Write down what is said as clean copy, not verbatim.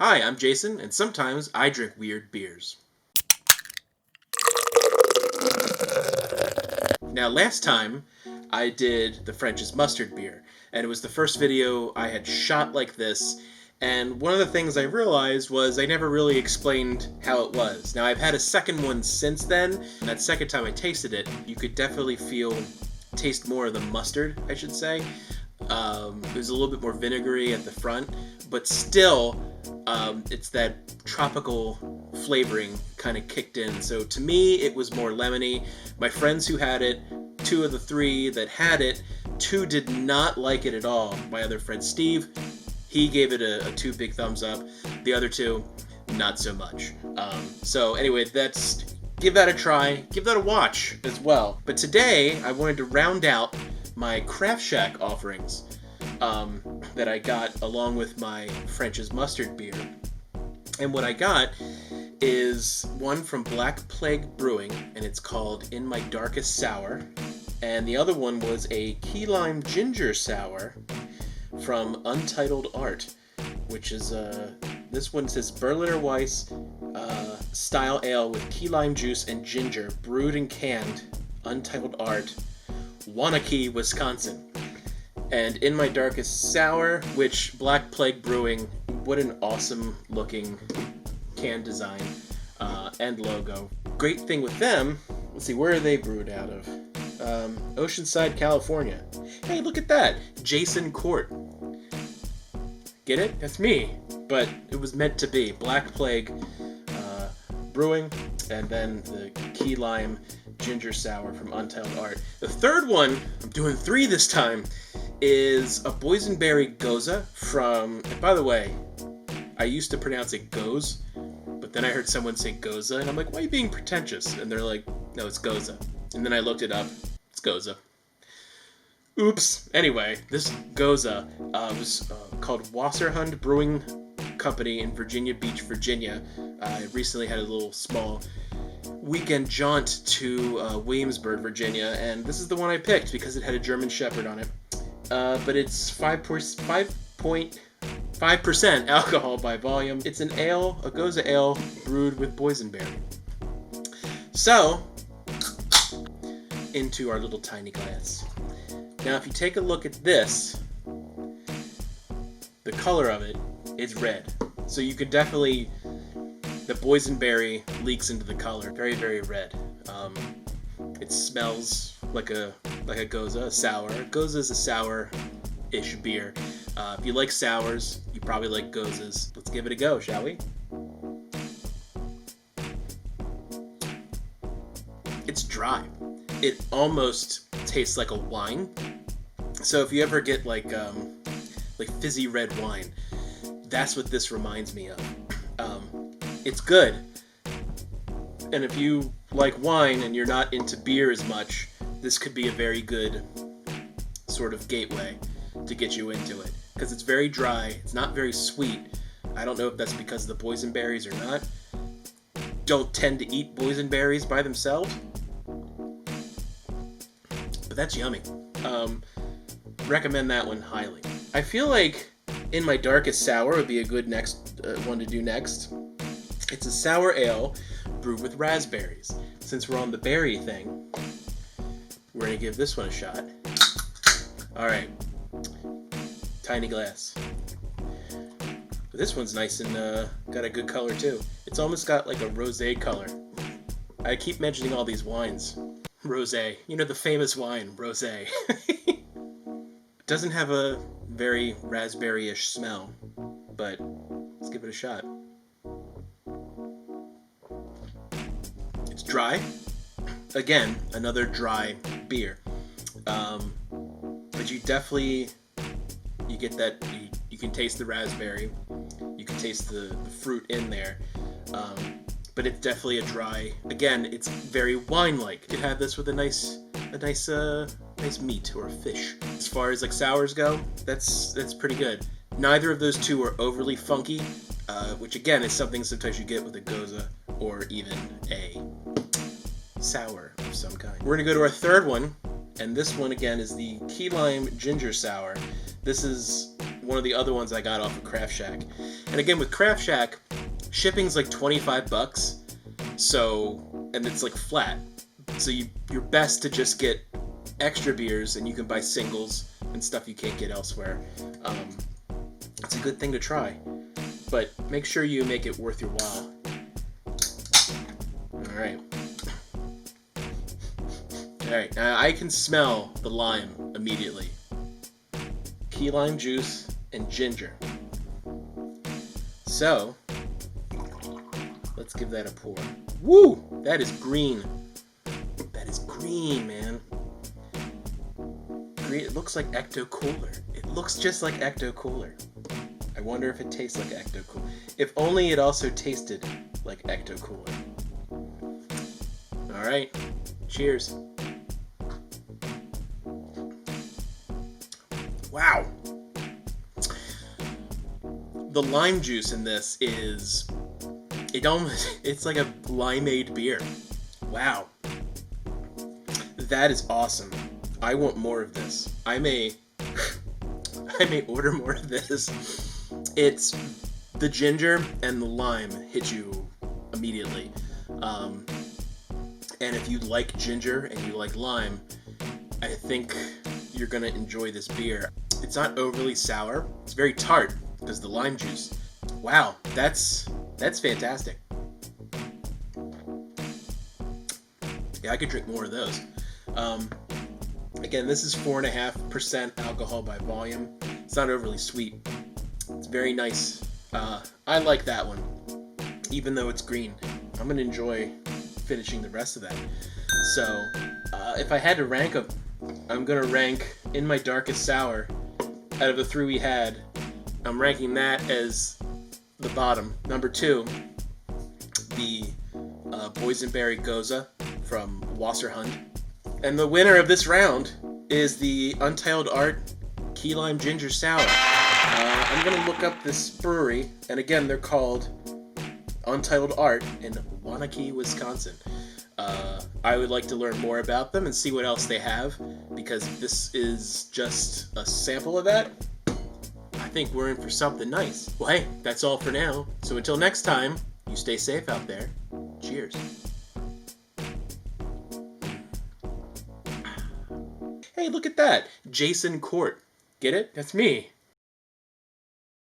Hi, I'm Jason, and sometimes I drink weird beers. Now, last time I did the French's Mustard beer, and it was the first video I had shot like this, and one of the things I realized was I never really explained how it was. Now, I've had a second one since then, and that second time I tasted it, you could definitely taste more of the mustard, I should say. It was a little bit more vinegary at the front, but still, it's that tropical flavoring kind of kicked in. So to me, it was more lemony. My friends who had it, 2 of the 3 that had it, 2 did not like it at all. My other friend Steve, he gave it a 2 big thumbs up. The other 2, not so much. So anyway, give that a try. Give that a watch as well. But today, I wanted to round out my CraftShack offerings that I got along with my French's Mustard beer. And what I got is one from Black Plague Brewing, and it's called In My Darkest Sour. And the other one was a key lime ginger sour from Untitled Art, which is this one says Berliner Weisse style ale with key lime juice and ginger, brewed and canned, Untitled Art, Waunakee, Wisconsin. And In My Darkest Sour, which Black Plague Brewing, what an awesome looking can design and logo. Great thing with them, let's see, where are they brewed out of? Oceanside, California. Hey, look at that, Jason Court. Get it? That's me. But it was meant to be. Black Plague Brewing, and then the key lime ginger sour from Untitled Art. The third one, I'm doing 3 this time, is a Boysenberry Gose from, and by the way, I used to pronounce it Gose, but then I heard someone say Gose, and I'm like, why are you being pretentious? And they're like, no, it's Gose. And then I looked it up, it's Gose. Oops. Anyway, this Gose was called Wasserhund Brewing Company in Virginia Beach, Virginia. I recently had a little small weekend jaunt to Williamsburg, Virginia, and this is the one I picked because it had a German Shepherd on it. But it's 5.5% alcohol by volume. It's an ale, a Gose ale, brewed with boysenberry. So, into our little tiny glass. Now, if you take a look at this, the color of it is red. So you could definitely, the boysenberry leaks into the color. Very, very red. It smells like a Gose, a sour. Gose is a sour-ish beer. If you like sours, you probably like Goses. Let's give it a go, shall we? It's dry. It almost tastes like a wine. So if you ever get like fizzy red wine, that's what this reminds me of. It's good. And if you like wine and you're not into beer as much, this could be a very good sort of gateway to get you into it. Because it's very dry, it's not very sweet. I don't know if that's because of the boysenberries or not. Don't tend to eat boysenberries by themselves. But that's yummy. Recommend that one highly. I feel like In My Darkest Sour would be a good next one to do next. It's a sour ale brewed with raspberries. Since we're on the berry thing, we're going to give this one a shot. Alright. Tiny glass. But this one's nice and got a good color too. It's almost got like a rosé color. I keep mentioning all these wines. Rosé. You know, the famous wine, rosé. Doesn't have a very raspberry-ish smell, but let's give it a shot. It's dry. Again, another dry beer. But you definitely, you get that, you can taste the raspberry, you can taste the fruit in there. But it's definitely a dry, again, it's very wine-like. You could have this with a nice meat or a fish. As far as like sours go, that's pretty good. Neither of those two are overly funky, which again is something sometimes you get with a Gose or even a sour of some kind. We're gonna go to our third one, and this one again is the key lime ginger sour. This is one of the other ones I got off of CraftShack. And again, with CraftShack, shipping's like $25, so, and it's like flat. So you're best to just get extra beers, and you can buy singles and stuff you can't get elsewhere. It's a good thing to try, but make sure you make it worth your while. Alright. Alright, now I can smell the lime immediately. Key lime juice and ginger. So, let's give that a pour. Woo! That is green. That is green, man. Green, it looks like Ecto Cooler. It looks just like Ecto Cooler. I wonder if it tastes like Ecto Cooler. If only it also tasted like Ecto Cooler. Alright, cheers. Wow. The lime juice in this is, it's like a limeade beer. Wow. That is awesome. I want more of this. I may order more of this. It's the ginger and the lime hit you immediately. And if you like ginger and you like lime, I think you're gonna enjoy this beer. It's not overly sour. It's very tart because the lime juice. Wow, that's fantastic. Yeah, I could drink more of those. Again, this is 4.5% alcohol by volume. It's not overly sweet. It's very nice. I like that one, even though it's green. I'm gonna enjoy finishing the rest of that. So, if I had to rank them, I'm gonna rank In My Darkest Sour. Out of the three we had, I'm ranking that as the bottom. Number 2, the Boysenberry Gose from Wasserhund. And the winner of this round is the Untitled Art Key Lime Ginger Sour. I'm going to look up this brewery, and again, they're called Untitled Art in Waunakee, Wisconsin. I would like to learn more about them and see what else they have, because if this is just a sample of that, I think we're in for something nice. Well, hey, that's all for now. So until next time, you stay safe out there. Cheers. Hey, look at that. Jason Court. Get it? That's me.